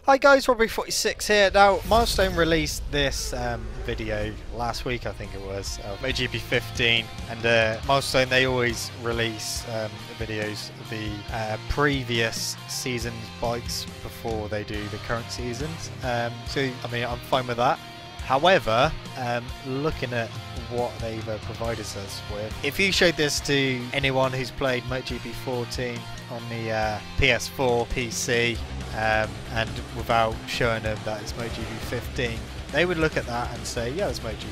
Hi guys, Robbie46 here. Now, Milestone released this video last week, I think it was, of MotoGP 15, and Milestone, they always release videos of the previous season's bikes before they do the current seasons. So, I mean, I'm fine with that. However, looking at what they've provided us with, if you showed this to anyone who's played MotoGP 14 on the PS4, PC, and without showing them that it's MotoGP 15, they would look at that and say, yeah, it's MotoGP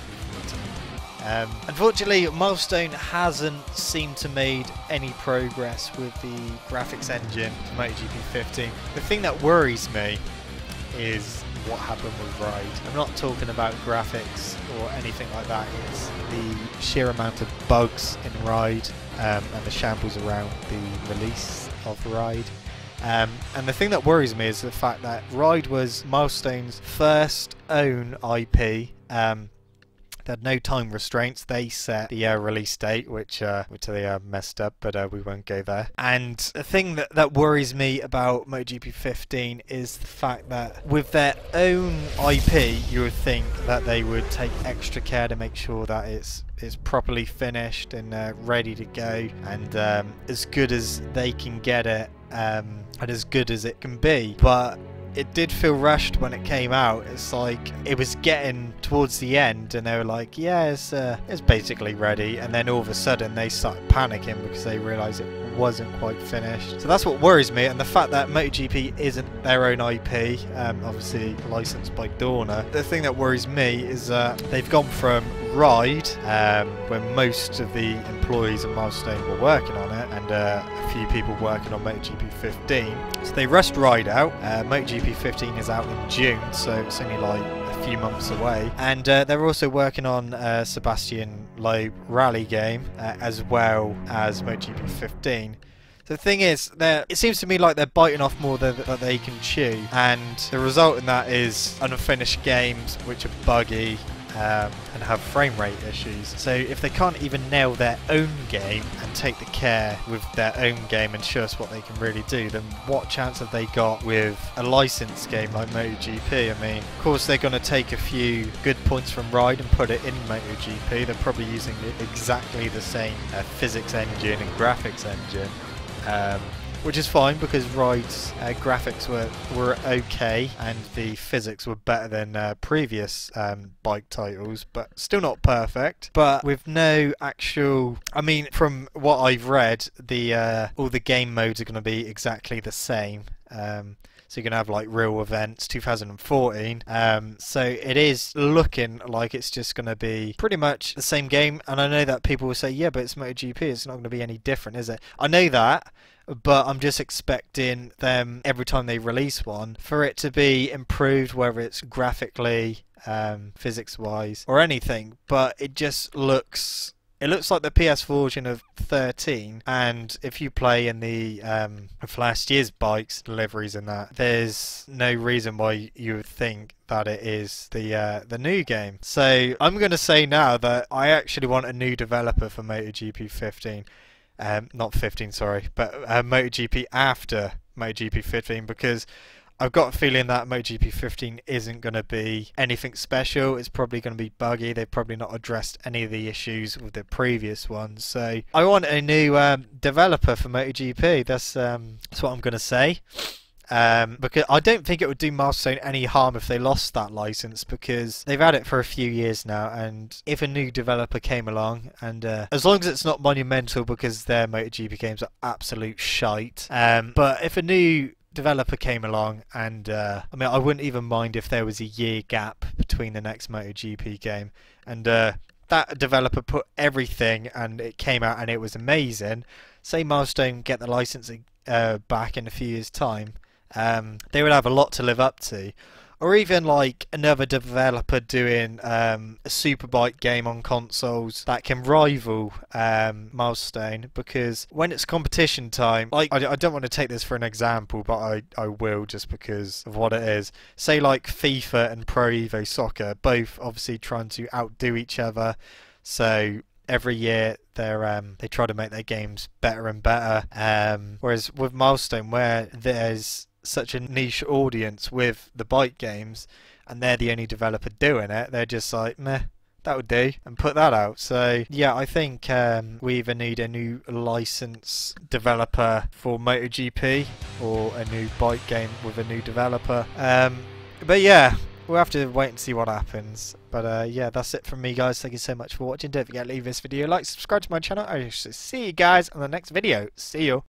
14. Unfortunately, Milestone hasn't seemed to made any progress with the graphics engine to MotoGP 15. The thing that worries me is what happened with Ride. I'm not talking about graphics or anything like that, it's the sheer amount of bugs in Ride and the shambles around the release of Ride. And the thing that worries me is the fact that Ride was Milestone's first own IP. They had no time restraints. They set the release date, which they messed up, but we won't go there. And the thing that worries me about MotoGP 15 is the fact that with their own IP, you would think that they would take extra care to make sure that it's properly finished and ready to go, and as good as they can get it, and as good as it can be. But it did feel rushed when it came out. It's like it was getting towards the end and they were like, yeah, it's basically ready, and then all of a sudden they started panicking because they realised it wasn't quite finished. So that's what worries me, and the fact that MotoGP isn't their own IP, obviously licensed by Dorna. The thing that worries me is they've gone from Ride, when most of the employees of Milestone were working on it, and a few people working on MotoGP 15. So they rushed Ride out. MotoGP 15 is out in June, so it's only like a few months away. And they're also working on Sebastian Loeb rally game as well as MotoGP 15. The thing is, it seems to me like they're biting off more than they can chew, and the result in that is unfinished games which are buggy and have frame rate issues. So if they can't even nail their own game and take the care with their own game and show us what they can really do, then what chance have they got with a licensed game like MotoGP? I mean, of course they're going to take a few good points from Ride and put it in MotoGP. They're probably using exactly the same physics engine and graphics engine, which is fine because Ride's graphics were okay and the physics were better than previous bike titles, but still not perfect. But with no actual, I mean, from what I've read, all the game modes are going to be exactly the same. So you're going to have like real events 2014, so it is looking like it's just going to be pretty much the same game. And I know that people will say, yeah, but it's MotoGP, it's not going to be any different, is it? I know that, but I'm just expecting them, every time they release one, for it to be improved, whether it's graphically, physics wise or anything. But it just looks, it looks like the PS4 version of 13, and if you play in the of last year's bikes, deliveries and that, there's no reason why you would think that it is the new game. So I'm going to say now that I actually want a new developer for MotoGP 15. Not 15, sorry, but MotoGP after MotoGP 15, because I've got a feeling that MotoGP 15 isn't going to be anything special. It's probably going to be buggy. They've probably not addressed any of the issues with the previous ones. So I want a new developer for MotoGP. That's what I'm going to say. Because I don't think it would do Milestone any harm if they lost that license, because they've had it for a few years now, and if a new developer came along, and as long as it's not monumental, because their MotoGP games are absolute shite, but if a new developer came along, and I mean, I wouldn't even mind if there was a year gap between the next MotoGP game, and that developer put everything and it came out and it was amazing. Say Milestone get the licensing back in a few years' time, they would have a lot to live up to. Or even like another developer doing a superbike game on consoles that can rival Milestone, because when it's competition time, like I don't want to take this for an example, but I will, just because of what it is. Say like FIFA and Pro Evo Soccer, both obviously trying to outdo each other, so every year they try to make their games better and better. Whereas with Milestone, where there's such a niche audience with the bike games, and they're the only developer doing it, they're just like, meh, that would do, and put that out. So yeah, I think we either need a new license developer for MotoGP or a new bike game with a new developer. But yeah, we'll have to wait and see what happens. But yeah, that's it from me, guys. Thank you so much for watching. Don't forget to leave this video a like, subscribe to my channel. I shall see you guys on the next video. See you.